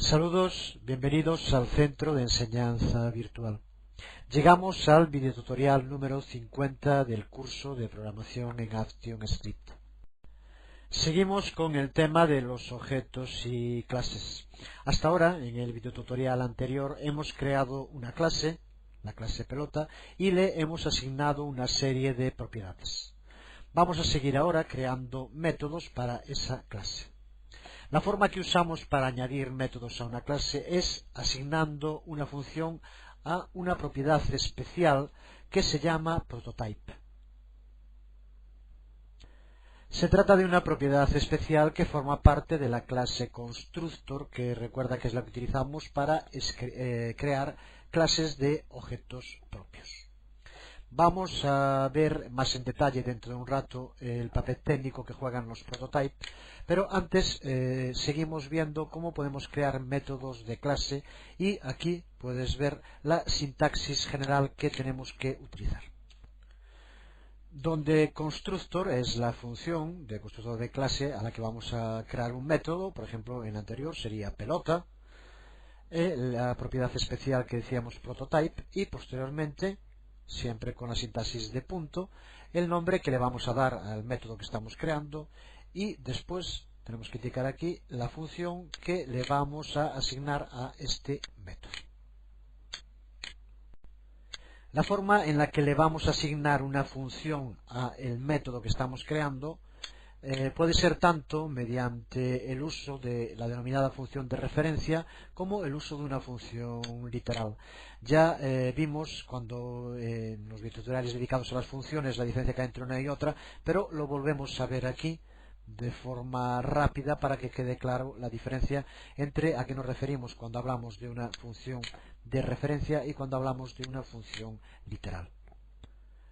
Saludos, bienvenidos al Centro de Enseñanza Virtual. Llegamos al videotutorial número 50 del curso de programación en ActionScript. Seguimos con el tema de los objetos y clases. Hasta ahora, en el videotutorial anterior, hemos creado una clase, la clase pelota, y le hemos asignado una serie de propiedades. Vamos a seguir ahora creando métodos para esa clase. La forma que usamos para añadir métodos a una clase es asignando una función a una propiedad especial que se llama prototype. Se trata de una propiedad especial que forma parte de la clase constructor, que recuerda que es la que utilizamos para crear clases de objetos propios. Vamos a ver más en detalle dentro de un rato el papel técnico que juegan los prototypes, pero antes seguimos viendo cómo podemos crear métodos de clase y aquí puedes ver la sintaxis general que tenemos que utilizar. Donde constructor es la función de constructor de clase a la que vamos a crear un método, por ejemplo en el anterior sería pelota, la propiedad especial que decíamos prototype y posteriormente, siempre con la sintaxis de punto, el nombre que le vamos a dar al método que estamos creando y después tenemos que indicar aquí la función que le vamos a asignar a este método. La forma en la que le vamos a asignar una función al método que estamos creando puede ser tanto mediante el uso de la denominada función de referencia como el uso de una función literal. Ya vimos cuando en los videotutoriales dedicados a las funciones la diferencia que hay entre una y otra, pero lo volvemos a ver aquí de forma rápida para que quede claro la diferencia entre a qué nos referimos cuando hablamos de una función de referencia y cuando hablamos de una función literal.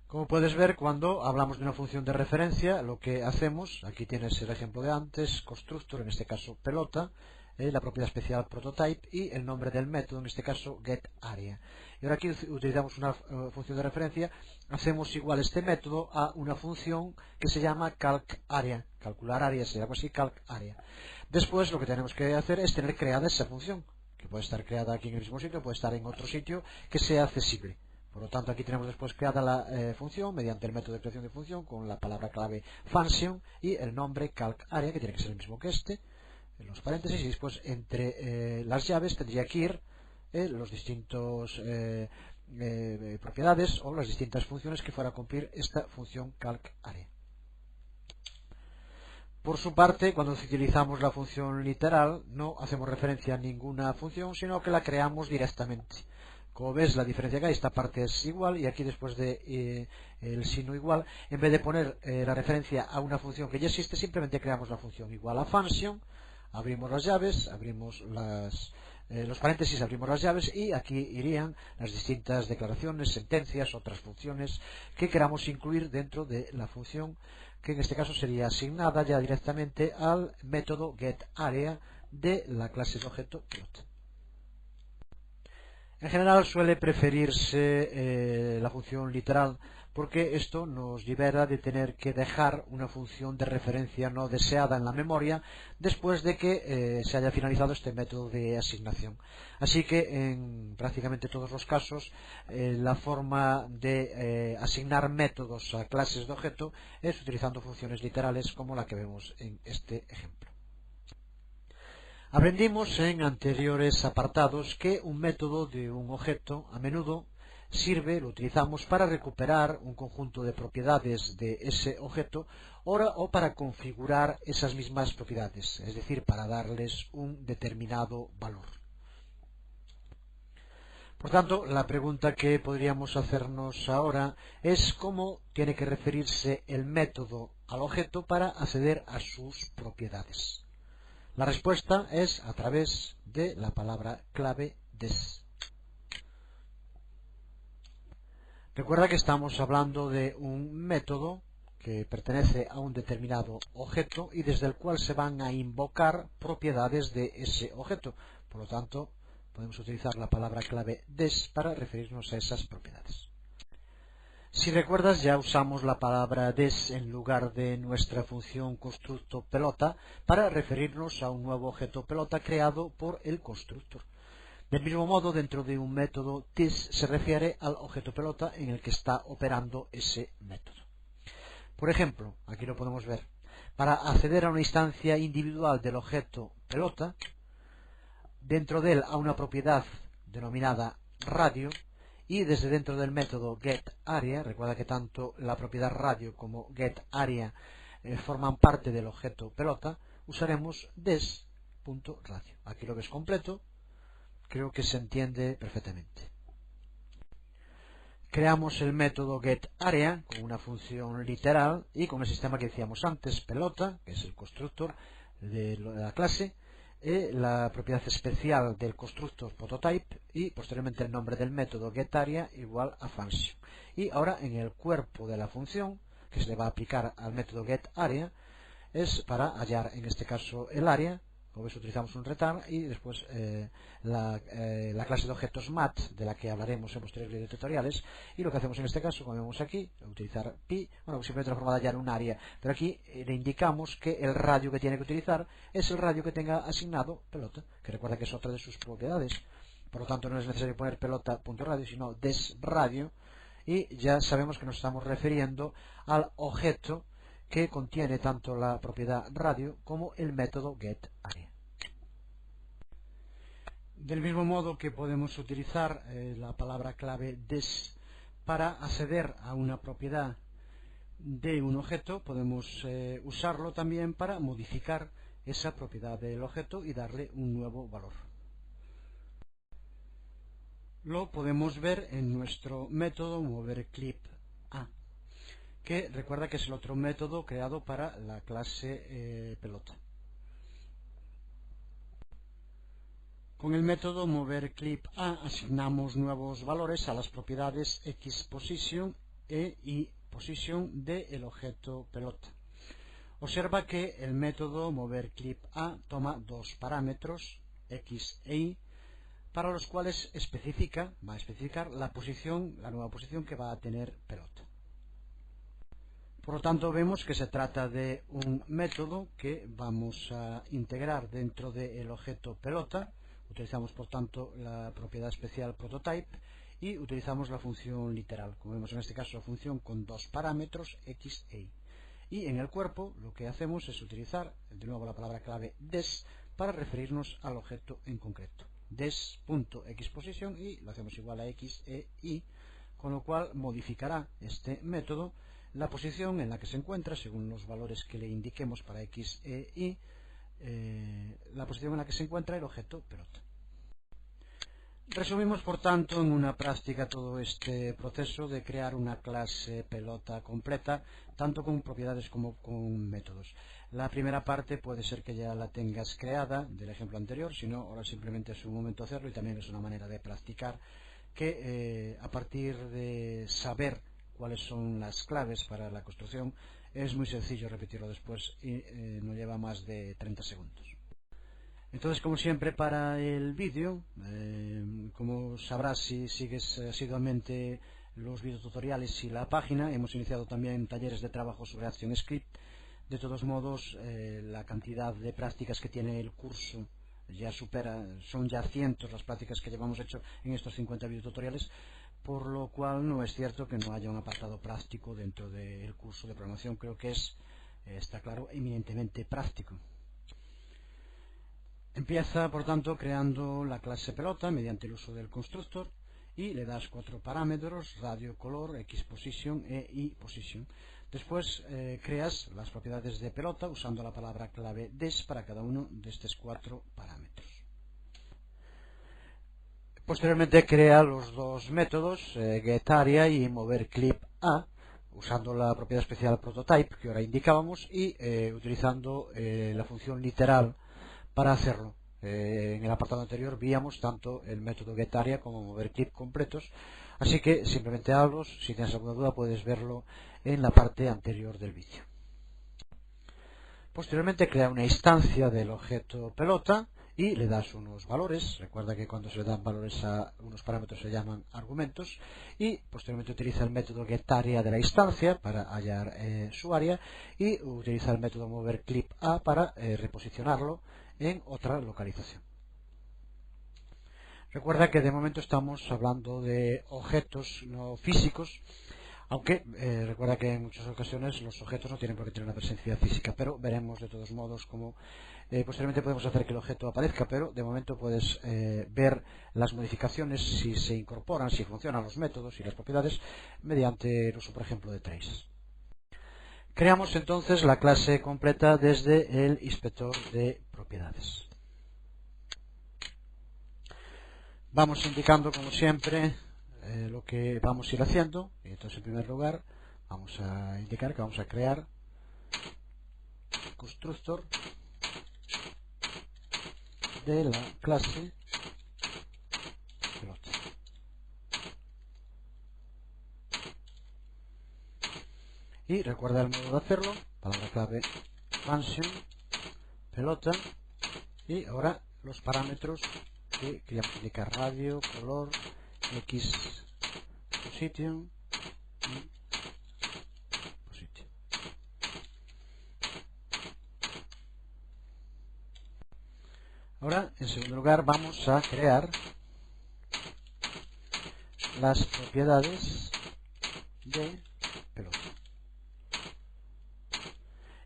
Como puedes ver, cuando hablamos de una función de referencia, lo que hacemos, aquí tienes el ejemplo de antes, constructor, en este caso pelota, la propiedad especial prototype y el nombre del método, en este caso getArea. Y ahora aquí utilizamos una función de referencia, hacemos igual este método a una función que se llama calcArea, calcular área, se llama así calcArea. Después lo que tenemos que hacer es tener creada esa función, que puede estar creada aquí en el mismo sitio, puede estar en otro sitio que sea accesible. Por lo tanto, aquí tenemos después creada la función mediante el método de creación de función con la palabra clave function y el nombre calcArea, que tiene que ser el mismo que este, en los paréntesis, y después entre las llaves tendría que ir los distintos propiedades o las distintas funciones que fuera a cumplir esta función calcArea. Por su parte, cuando utilizamos la función literal, no hacemos referencia a ninguna función, sino que la creamos directamente. Como ves, la diferencia que hay, esta parte es igual y aquí después de el signo igual, en vez de poner la referencia a una función que ya existe, simplemente creamos la función igual a function, abrimos las llaves, abrimos los paréntesis, abrimos las llaves y aquí irían las distintas declaraciones, sentencias, otras funciones que queramos incluir dentro de la función, que en este caso sería asignada ya directamente al método getArea de la clase de objeto pelota. En general suele preferirse la función literal porque esto nos libera de tener que dejar una función de referencia no deseada en la memoria después de que se haya finalizado este método de asignación. Así que en prácticamente todos los casos la forma de asignar métodos a clases de objeto es utilizando funciones literales como la que vemos en este ejemplo. Aprendimos en anteriores apartados que un método de un objeto a menudo lo utilizamos para recuperar un conjunto de propiedades de ese objeto o para configurar esas mismas propiedades, es decir, para darles un determinado valor. Por tanto, la pregunta que podríamos hacernos ahora es cómo tiene que referirse el método al objeto para acceder a sus propiedades. La respuesta es a través de la palabra clave des. Recuerda que estamos hablando de un método que pertenece a un determinado objeto y desde el cual se van a invocar propiedades de ese objeto. Por lo tanto, podemos utilizar la palabra clave des para referirnos a esas propiedades. Si recuerdas, ya usamos la palabra des en lugar de nuestra función constructor pelota para referirnos a un nuevo objeto pelota creado por el constructor. Del mismo modo, dentro de un método this se refiere al objeto pelota en el que está operando ese método. Por ejemplo, aquí lo podemos ver, para acceder a una instancia individual del objeto pelota, dentro de él a una propiedad denominada radio, y desde dentro del método getArea, recuerda que tanto la propiedad radio como getArea forman parte del objeto pelota, usaremos des.radio. Aquí lo ves completo, creo que se entiende perfectamente. Creamos el método getArea con una función literal y con el sistema que decíamos antes, pelota, que es el constructor de la clase, la propiedad especial del constructor prototype y posteriormente el nombre del método getArea igual a function. Y ahora en el cuerpo de la función que se le va a aplicar al método getArea es para hallar en este caso el área. Como ves, utilizamos un return y después la clase de objetos mat, de la que hablaremos en posteriores videotutoriales, y lo que hacemos en este caso, como vemos aquí, utilizar pi, bueno, simplemente la forma de hallar un área, pero aquí le indicamos que el radio que tiene que utilizar es el radio que tenga asignado pelota, que recuerda que es otra de sus propiedades. Por lo tanto, no es necesario poner pelota.radio, sino desradio, y ya sabemos que nos estamos refiriendo al objeto que contiene tanto la propiedad radio como el método getArea. Del mismo modo que podemos utilizar la palabra clave des para acceder a una propiedad de un objeto, podemos usarlo también para modificar esa propiedad del objeto y darle un nuevo valor. Lo podemos ver en nuestro método moverClipA, que recuerda que es el otro método creado para la clase pelota. Con el método moverClipA asignamos nuevos valores a las propiedades xPosition e yPosition del objeto pelota. Observa que el método moverClipA toma dos parámetros, x e y, para los cuales va a especificar la nueva posición que va a tener pelota. Por lo tanto, vemos que se trata de un método que vamos a integrar dentro del objeto pelota. Utilizamos, por tanto, la propiedad especial prototype y utilizamos la función literal. Como vemos en este caso, la función con dos parámetros, x e y. Y en el cuerpo lo que hacemos es utilizar de nuevo la palabra clave des para referirnos al objeto en concreto. Des.xPosition y lo hacemos igual a x e y, con lo cual modificará este método la posición en la que se encuentra según los valores que le indiquemos para x e y, la posición en la que se encuentra el objeto pelota. Resumimos, por tanto, en una práctica todo este proceso de crear una clase pelota completa, tanto con propiedades como con métodos. La primera parte puede ser que ya la tengas creada del ejemplo anterior, si no, ahora simplemente es un momento hacerlo y también es una manera de practicar que a partir de saber cuáles son las claves para la construcción es muy sencillo repetirlo después y no lleva más de 30 segundos. Entonces, como siempre, para el vídeo, como sabrás si sigues asiduamente los videotutoriales y la página, hemos iniciado también talleres de trabajo sobre ActionScript. De todos modos, la cantidad de prácticas que tiene el curso ya son ya cientos las prácticas que llevamos hecho en estos 50 videotutoriales, por lo cual no es cierto que no haya un apartado práctico dentro del curso de programación. Creo que está claro, eminentemente práctico. Empieza, por tanto, creando la clase pelota mediante el uso del constructor y le das 4 parámetros, radio, color, xPosition e yPosition. Después creas las propiedades de pelota usando la palabra clave des para cada uno de estos 4 parámetros. Posteriormente crea los dos métodos getArea y moverClipA usando la propiedad especial prototype que ahora indicábamos y utilizando la función literal para hacerlo. En el apartado anterior víamos tanto el método getArea como moverClip completos, así que simplemente hazlos. Si tienes alguna duda puedes verlo en la parte anterior del vídeo. Posteriormente crea una instancia del objeto pelota y le das unos valores. Recuerda que cuando se le dan valores a unos parámetros se llaman argumentos, y posteriormente utiliza el método getArea de la instancia para hallar su área, y utiliza el método moverClipA para reposicionarlo en otra localización. Recuerda que de momento estamos hablando de objetos no físicos, aunque recuerda que en muchas ocasiones los objetos no tienen por qué tener una presencia física, pero veremos de todos modos cómo posteriormente podemos hacer que el objeto aparezca, pero de momento puedes ver las modificaciones, si se incorporan, si funcionan los métodos y las propiedades mediante el uso, por ejemplo, de trace. Creamos entonces la clase completa desde el inspector de propiedades. Vamos indicando, como siempre, lo que vamos a ir haciendo. Y entonces, en primer lugar, vamos a indicar que vamos a crear constructor de la clase pelota. Y recuerda el modo de hacerlo, palabra clave function pelota, y ahora los parámetros que queríamos indicar: radio, color, x position y position. Ahora, en segundo lugar, vamos a crear las propiedades de pelota.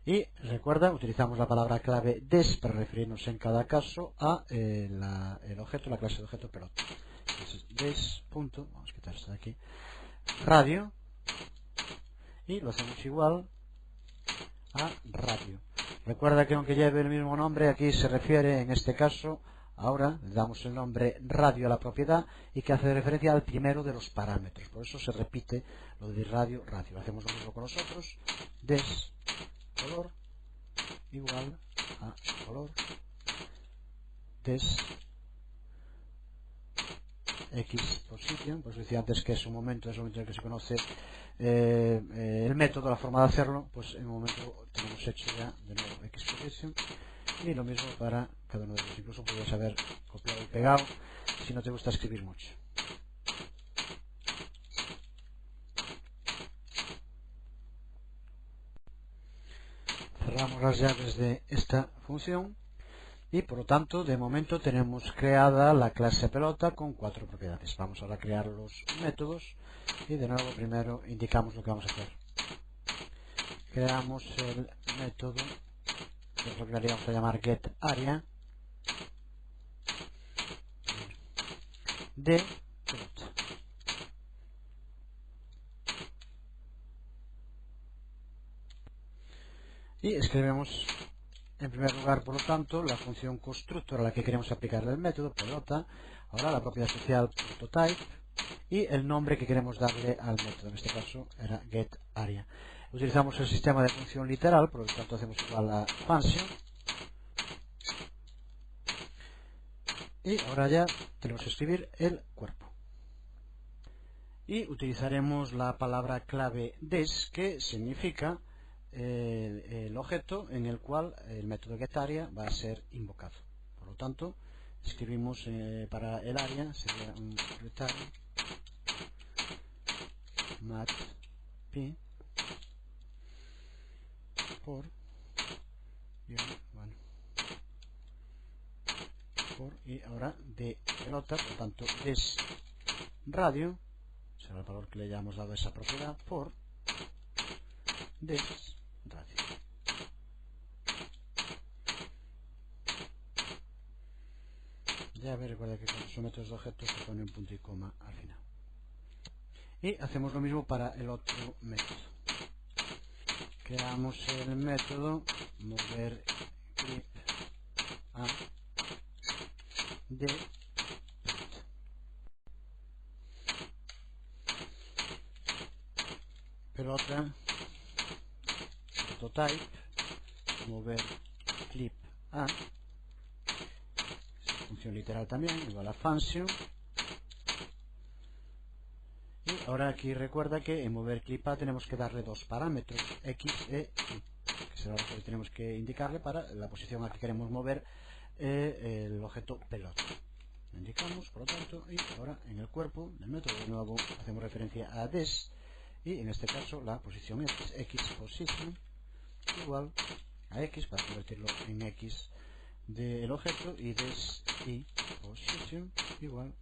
Y recuerda, utilizamos la palabra clave des para referirnos en cada caso a el objeto, la clase de objeto pelota. Entonces, des punto, vamos a quitar esto de aquí, radio, y lo hacemos igual a radio. Recuerda que aunque lleve el mismo nombre, aquí se refiere, en este caso, ahora le damos el nombre radio a la propiedad, y que hace referencia al primero de los parámetros. Por eso se repite lo de radio, radio. Hacemos lo mismo con nosotros, des color igual a color, des x position, pues decía antes que es un momento, es el momento en el que se conoce el método, la forma de hacerlo, pues en un momento tenemos hecho ya de nuevo x position, y lo mismo para cada uno de ellos. Incluso puedes haber copiado y pegado si no te gusta escribir mucho. Cerramos las llaves de esta función y por lo tanto de momento tenemos creada la clase pelota con 4 propiedades. Vamos ahora a crear los métodos y de nuevo primero indicamos lo que vamos a hacer. Creamos el método, que es lo que vamos a llamar getArea de pelota. Y escribimos en primer lugar, por lo tanto, la función constructor a la que queremos aplicarle el método pelota, ahora la propiedad especial prototype y el nombre que queremos darle al método. En este caso era getArea. Utilizamos el sistema de función literal, por lo tanto hacemos igual a function. Y ahora ya tenemos que escribir el cuerpo. Y utilizaremos la palabra clave des, que significa el objeto en el cual el método getArea va a ser invocado. Por lo tanto, escribimos para el área, sería un return matp por, y ahora de pelota, por lo tanto des radio, será el valor que le hayamos dado a esa propiedad, por des radio. Ya recuerda que cuando son métodos de objetos se pone un punto y coma al final. Y hacemos lo mismo para el otro método. Creamos el método moverClipA de pelota, prototype, moverClipA, función literal también, igual a function. Y ahora aquí recuerda que en moverClipA tenemos que darle dos parámetros, x e y, que será lo que tenemos que indicarle para la posición a que queremos mover el objeto pelota. Lo indicamos, por lo tanto, y ahora en el cuerpo del método de nuevo hacemos referencia a des, y en este caso la posición x position igual a x para convertirlo en x del objeto, y des y position igual.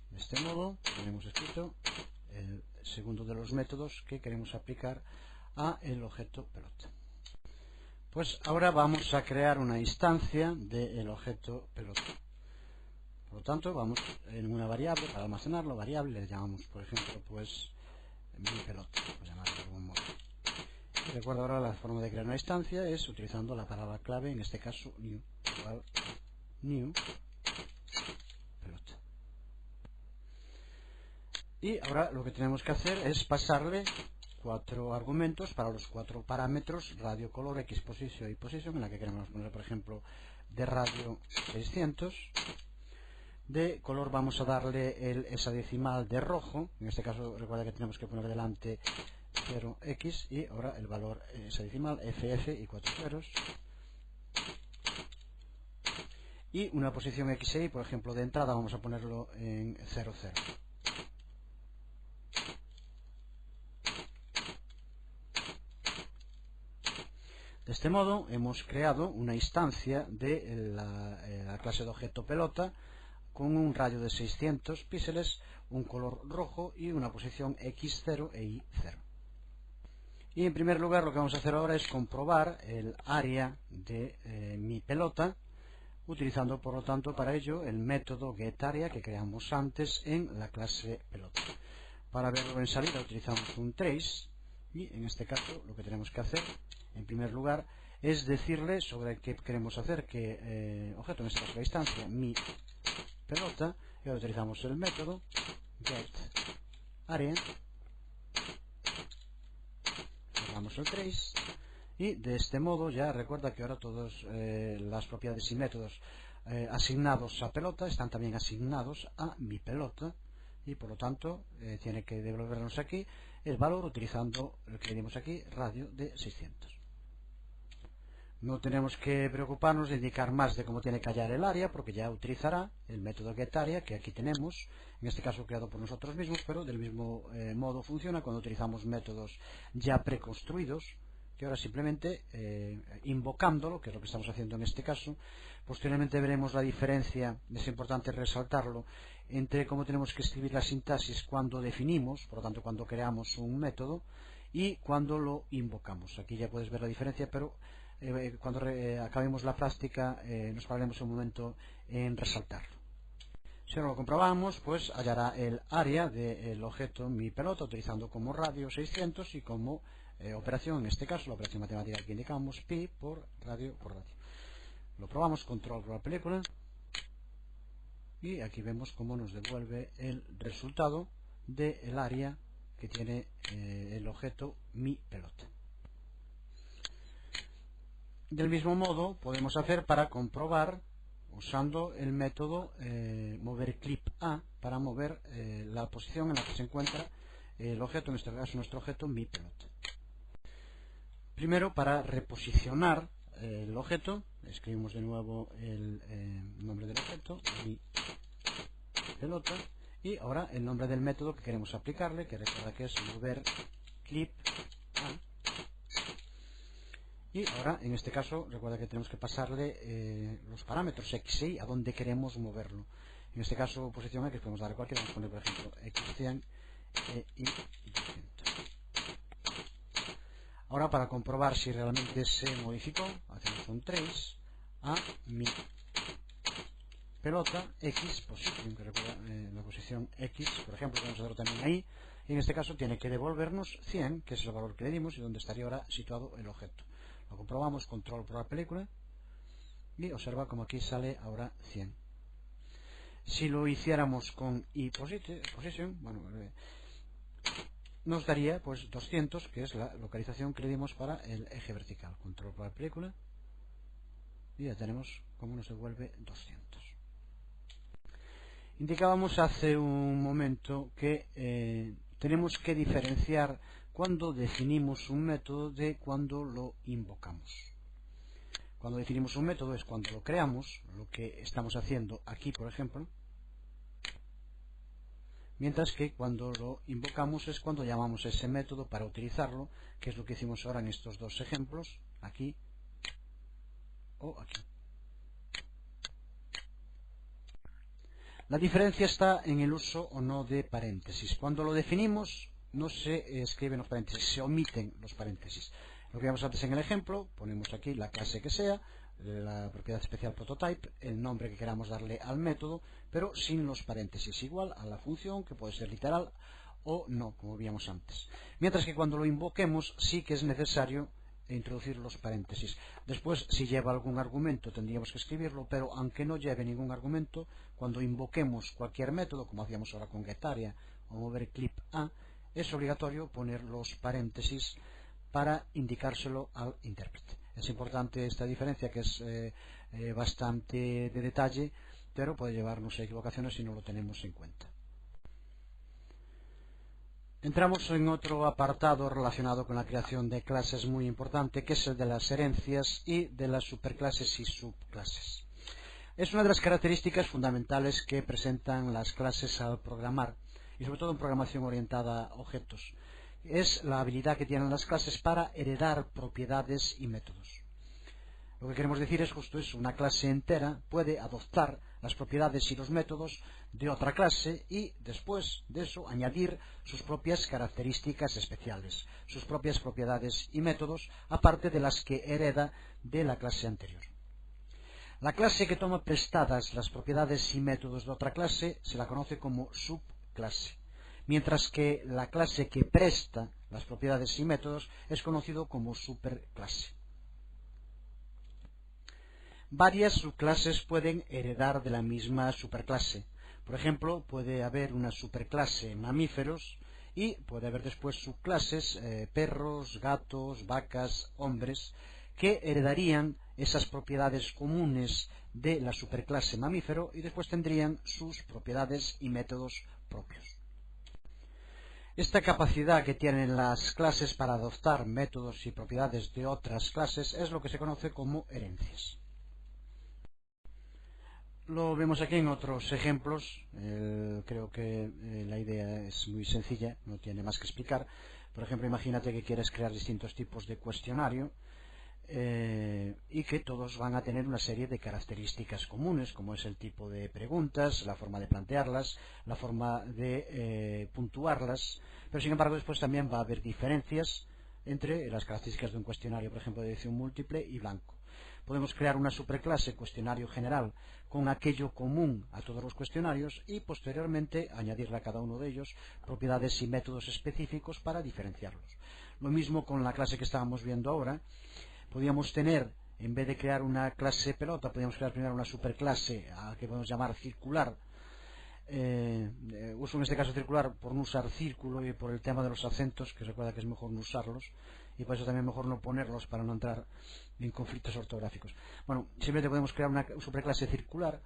De este modo tenemos escrito el segundo de los métodos que queremos aplicar a el objeto pelota. Pues ahora vamos a crear una instancia del objeto pelota. Por lo tanto, vamos en una variable para almacenarlo, variable, le llamamos, por ejemplo, pues mi pelota, por llamarlo de algún modo. Y recuerda, ahora la forma de crear una instancia es utilizando la palabra clave, en este caso new, igual new pelota. Y ahora lo que tenemos que hacer es pasarle 4 argumentos para los 4 parámetros radio, color, x position y position, en la que queremos poner, por ejemplo, de radio 600. De color vamos a darle el hexadecimal de rojo, en este caso recuerda que tenemos que poner delante 0x, y ahora el valor hexadecimal ff y 4 ceros. Y una posición x y, por ejemplo, de entrada vamos a ponerlo en 00. De este modo hemos creado una instancia de la clase de objeto pelota con un radio de 600 píxeles, un color rojo y una posición x0 e y0. Y en primer lugar lo que vamos a hacer ahora es comprobar el área de mi pelota, utilizando por lo tanto para ello el método getArea que creamos antes en la clase pelota. Para verlo en salida utilizamos un trace, y en este caso lo que tenemos que hacer en primer lugar es decirle sobre qué queremos hacer, qué objeto, en este caso la instancia mi pelota, y ahora utilizamos el método getArea, cerramos el trace, y de este modo ya recuerda que ahora todas las propiedades y métodos asignados a pelota están también asignados a mi pelota, y por lo tanto tiene que devolvernos aquí el valor utilizando lo que le dimos aquí, radio de 600. No tenemos que preocuparnos de indicar más de cómo tiene que hallar el área, porque ya utilizará el método getArea que aquí tenemos, en este caso creado por nosotros mismos, pero del mismo modo funciona cuando utilizamos métodos ya preconstruidos, que ahora simplemente invocándolo, que es lo que estamos haciendo en este caso. Posteriormente veremos la diferencia, es importante resaltarlo, entre cómo tenemos que escribir la sintaxis cuando definimos, por lo tanto cuando creamos un método, y cuando lo invocamos. Aquí ya puedes ver la diferencia, pero cuando acabemos la práctica nos pararemos un momento en resaltarlo. Si ahora lo comprobamos, pues hallará el área del objeto mi pelota utilizando como radio 600 y como operación, en este caso la operación matemática que indicamos, pi por radio por radio. Lo probamos, control por la película, y aquí vemos cómo nos devuelve el resultado del área que tiene el objeto mi pelota. Del mismo modo podemos hacer para comprobar usando el método mover clip a para mover la posición en la que se encuentra el objeto, en este caso nuestro objeto mi pelota. Primero, para reposicionar el objeto, escribimos de nuevo el nombre del objeto, mi pelota, y ahora el nombre del método que queremos aplicarle, que recuerda que es mover clip a. Y ahora, en este caso, recuerda que tenemos que pasarle los parámetros x y a donde queremos moverlo. En este caso, posición x, podemos darle cualquiera, vamos a poner, por ejemplo, x100 e y200. Ahora, para comprobar si realmente se modificó, hacemos un trace a mi pelota x position, que recuerda la posición x, por ejemplo, podemos hacerlo también ahí, y en este caso tiene que devolvernos 100, que es el valor que le dimos y donde estaría ahora situado el objeto. Lo comprobamos, control por la película, y observa como aquí sale ahora 100. Si lo hiciéramos con y position, bueno, nos daría pues 200, que es la localización que le dimos para el eje vertical. Control por la película, y ya tenemos cómo nos devuelve 200. Indicábamos hace un momento que tenemos que diferenciar cuando definimos un método de cuando lo invocamos. Cuando definimos un método es cuando lo creamos, lo que estamos haciendo aquí, por ejemplo, mientras que cuando lo invocamos es cuando llamamos a ese método para utilizarlo, que es lo que hicimos ahora en estos dos ejemplos, aquí o aquí. La diferencia está en el uso o no de paréntesis. Cuando lo definimos no se escriben los paréntesis, se omiten los paréntesis. Lo que vimos antes en el ejemplo, ponemos aquí la clase que sea, la propiedad especial prototype, el nombre que queramos darle al método, pero sin los paréntesis, igual a la función, que puede ser literal o no, como vimos antes. Mientras que cuando lo invoquemos sí que es necesario introducir los paréntesis. Después, si lleva algún argumento, tendríamos que escribirlo, pero aunque no lleve ningún argumento, cuando invoquemos cualquier método, como hacíamos ahora con getArea o moverClip A, es obligatorio poner los paréntesis para indicárselo al intérprete. Es importante esta diferencia, que es bastante de detalle, pero puede llevarnos a equivocaciones si no lo tenemos en cuenta. Entramos en otro apartado relacionado con la creación de clases muy importante, que es el de las herencias y de las superclases y subclases. Es una de las características fundamentales que presentan las clases al programar, y sobre todo en programación orientada a objetos. Es la habilidad que tienen las clases para heredar propiedades y métodos. Lo que queremos decir es justo eso: una clase entera puede adoptar las propiedades y los métodos de otra clase y después de eso añadir sus propias características especiales, sus propias propiedades y métodos, aparte de las que hereda de la clase anterior. La clase que toma prestadas las propiedades y métodos de otra clase se la conoce como subclase, mientras que la clase que presta las propiedades y métodos es conocido como superclase. Varias subclases pueden heredar de la misma superclase. Por ejemplo, puede haber una superclase mamíferos y puede haber después subclases perros, gatos, vacas, hombres, que heredarían esas propiedades comunes de la superclase mamífero y después tendrían sus propiedades y métodos propios. Esta capacidad que tienen las clases para adoptar métodos y propiedades de otras clases es lo que se conoce como herencias. Lo vemos aquí en otros ejemplos. Creo que la idea es muy sencilla, no tiene más que explicar. Por ejemplo, imagínate que quieres crear distintos tipos de cuestionario y que todos van a tener una serie de características comunes, como es el tipo de preguntas, la forma de plantearlas, la forma de puntuarlas, pero sin embargo después también va a haber diferencias entre las características de un cuestionario, por ejemplo, de edición múltiple y blanco. Podemos crear una superclase cuestionario general con aquello común a todos los cuestionarios y posteriormente añadirle a cada uno de ellos propiedades y métodos específicos para diferenciarlos. Lo mismo con la clase que estábamos viendo ahora. Podríamos tener, en vez de crear una clase pelota, podríamos crear primero una superclase que podemos llamar circular. Uso en este caso circular por no usar círculo y por el tema de los acentos, que recuerda que es mejor no usarlos, y por eso también mejor no ponerlos para no entrar en conflictos ortográficos. Bueno, simplemente podemos crear una superclase circular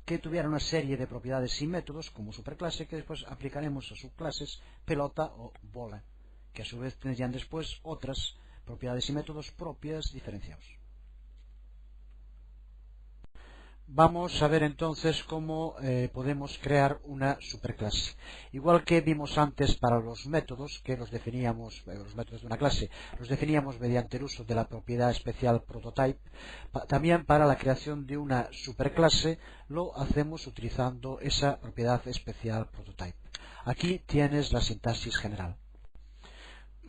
que tuviera una serie de propiedades y métodos como superclase, que después aplicaremos a subclases pelota o bola, que a su vez tendrían después otras propiedades y métodos propias diferenciados. Vamos a ver entonces cómo podemos crear una superclase. Igual que vimos antes para los métodos, que los definíamos, los métodos de una clase, los definíamos mediante el uso de la propiedad especial prototype, también para la creación de una superclase lo hacemos utilizando esa propiedad especial prototype. Aquí tienes la sintaxis general.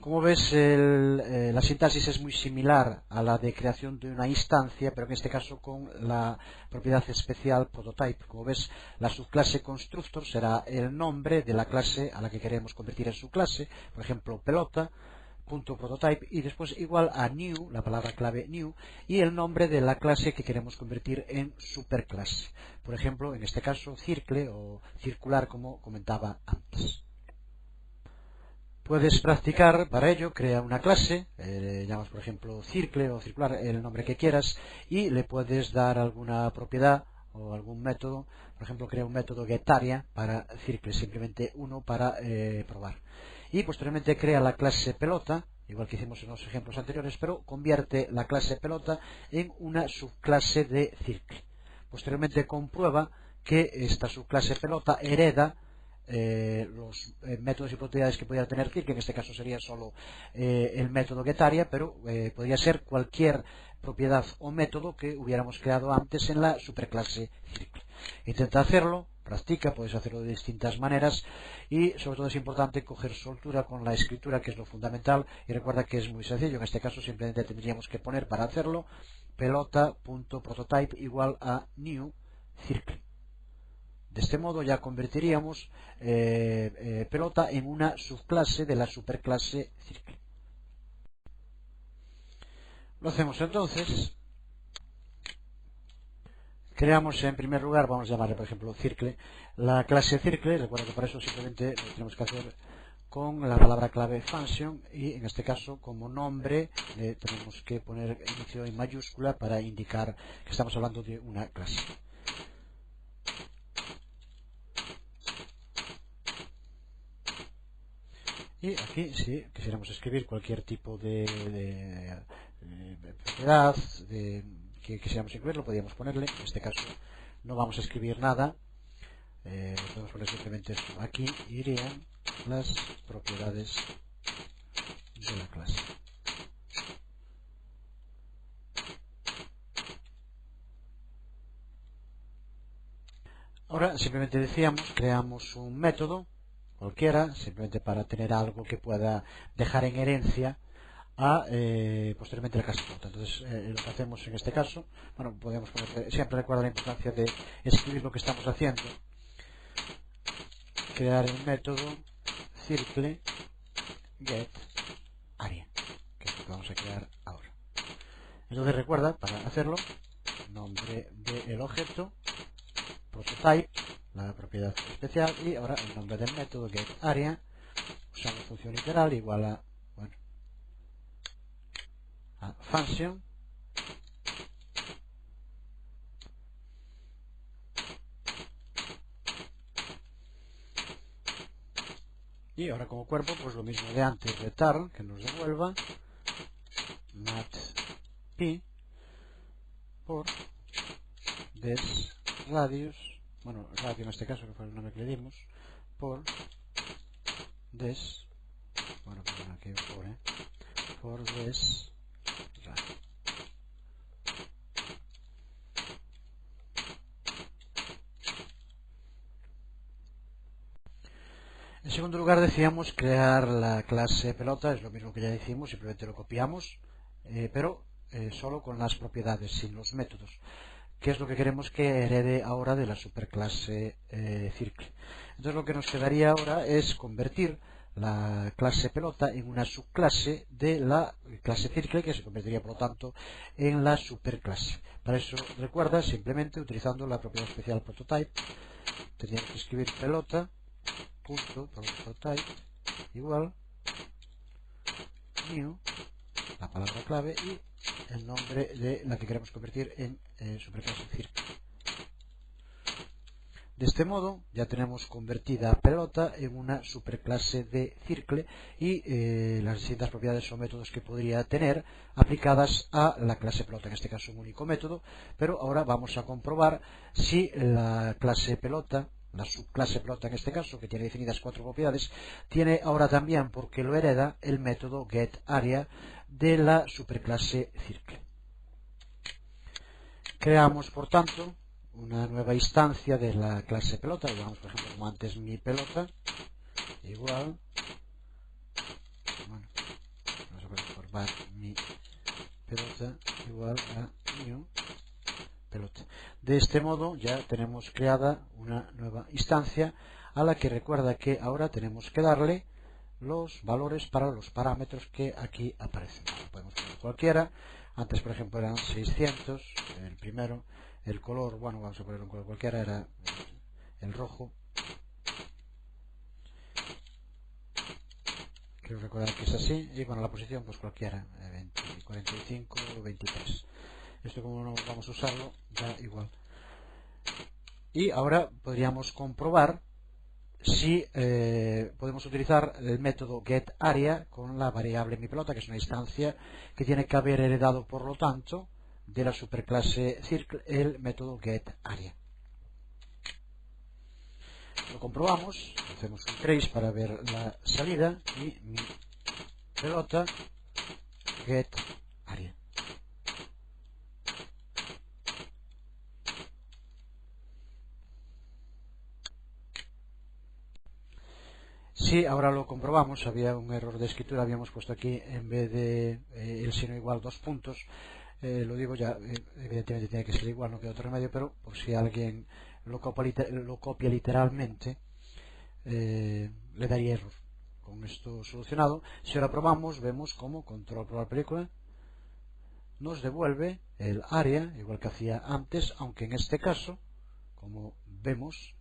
Como ves, la sintaxis es muy similar a la de creación de una instancia, pero en este caso con la propiedad especial prototype. Como ves, la subclase constructor será el nombre de la clase a la que queremos convertir en subclase, por ejemplo, pelota, punto prototype, y después igual a new, la palabra clave new, y el nombre de la clase que queremos convertir en superclase. Por ejemplo, en este caso, circle o circular, como comentaba antes. Puedes practicar para ello, crea una clase, llamas por ejemplo circle o circular, el nombre que quieras, y le puedes dar alguna propiedad o algún método. Por ejemplo, crea un método getArea para circle, simplemente uno para probar. Y posteriormente crea la clase pelota, igual que hicimos en los ejemplos anteriores, pero convierte la clase pelota en una subclase de circle. Posteriormente comprueba que esta subclase pelota hereda los métodos y propiedades que pudiera tener circle. En este caso sería solo el método getArea, pero podría ser cualquier propiedad o método que hubiéramos creado antes en la superclase circle. Intenta hacerlo, practica, puedes hacerlo de distintas maneras y sobre todo es importante coger soltura con la escritura, que es lo fundamental, y recuerda que es muy sencillo. En este caso simplemente tendríamos que poner para hacerlo pelota.prototype igual a new circle. De este modo ya convertiríamos pelota en una subclase de la superclase circle. Lo hacemos entonces. Creamos en primer lugar, vamos a llamarle por ejemplo circle, la clase circle. Recuerda que para eso simplemente lo tenemos que hacer con la palabra clave function, y en este caso como nombre tenemos que poner inicio en mayúscula para indicar que estamos hablando de una clase. Y aquí, si quisiéramos escribir cualquier tipo de propiedad que quisiéramos incluir, lo podríamos ponerle. En este caso no vamos a escribir nada, podemos poner simplemente esto. Aquí irían las propiedades de la clase. Ahora simplemente decíamos, creamos un método cualquiera, simplemente para tener algo que pueda dejar en herencia a posteriormente la clase pelota. Entonces lo que hacemos en este caso, bueno, podemos poner, siempre recuerda la importancia de escribir lo que estamos haciendo. Crear el método circle getArea, que es lo que vamos a crear ahora. Entonces recuerda, para hacerlo, nombre del objeto, prototype, la propiedad especial, y ahora el nombre del método getArea, usando función literal igual a, bueno, a function, y ahora como cuerpo pues lo mismo de antes, return, que nos devuelva matp por des radius, bueno, radio en este caso que fue el nombre que le dimos, por des, bueno, pues aquí por des radio. En segundo lugar decíamos crear la clase pelota, es lo mismo que ya hicimos, simplemente lo copiamos, pero solo con las propiedades, sin los métodos, que es lo que queremos que herede ahora de la superclase circle. Entonces lo que nos quedaría ahora es convertir la clase pelota en una subclase de la clase circle, que se convertiría por lo tanto en la superclase. Para eso recuerda, simplemente utilizando la propiedad especial prototype, tendríamos que escribir pelota punto prototype igual new, la palabra clave y el nombre de la que queremos convertir en superclase circle. De este modo ya tenemos convertida pelota en una superclase de circle y las distintas propiedades o métodos que podría tener aplicadas a la clase pelota, en este caso un único método. Pero ahora vamos a comprobar si la clase pelota, la subclase pelota en este caso, que tiene definidas 4 propiedades, tiene ahora también, porque lo hereda, el método getArea de la superclase circle. Creamos por tanto una nueva instancia de la clase pelota, digamos por ejemplo como antes mi pelota igual, bueno, vamos a poner por var mi pelota igual a new pelota. De este modo ya tenemos creada una nueva instancia a la que recuerda que ahora tenemos que darle los valores para los parámetros que aquí aparecen. Podemos poner cualquiera. Antes por ejemplo eran 600 el primero. El color, bueno, vamos a poner un color cualquiera, era el rojo. Quiero recordar que es así. Y bueno, la posición pues cualquiera, 20, 45 o 23. Esto como no vamos a usarlo, da igual. Y ahora podríamos comprobar si podemos utilizar el método getArea con la variable MiPelota, que es una instancia que tiene que haber heredado, por lo tanto, de la superclase Circle el método getArea. Lo comprobamos, hacemos un trace para ver la salida y MiPelota getArea. Sí, ahora lo comprobamos, había un error de escritura, habíamos puesto aquí en vez de el signo igual 2 puntos, lo digo ya, evidentemente tiene que ser igual, no queda otro remedio, pero por si alguien lo copia literalmente, le daría error. Con esto solucionado, si ahora probamos, vemos como control probar película nos devuelve el área, igual que hacía antes, aunque en este caso, como vemos,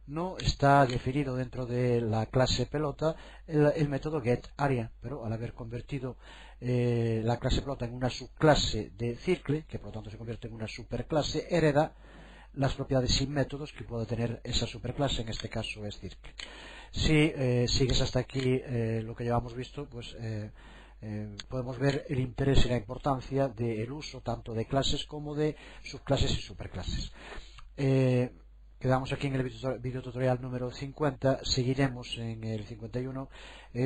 no está definido dentro de la clase pelota el método getArea, pero al haber convertido la clase pelota en una subclase de Circle, que por lo tanto se convierte en una superclase, hereda las propiedades sin métodos que puede tener esa superclase, en este caso es Circle. Si sigues hasta aquí lo que llevamos visto, pues podemos ver el interés y la importancia del uso tanto de clases como de subclases y superclases. Quedamos aquí en el video tutorial número 50, seguiremos en el 51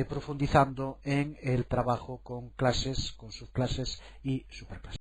profundizando en el trabajo con clases, con subclases y superclases.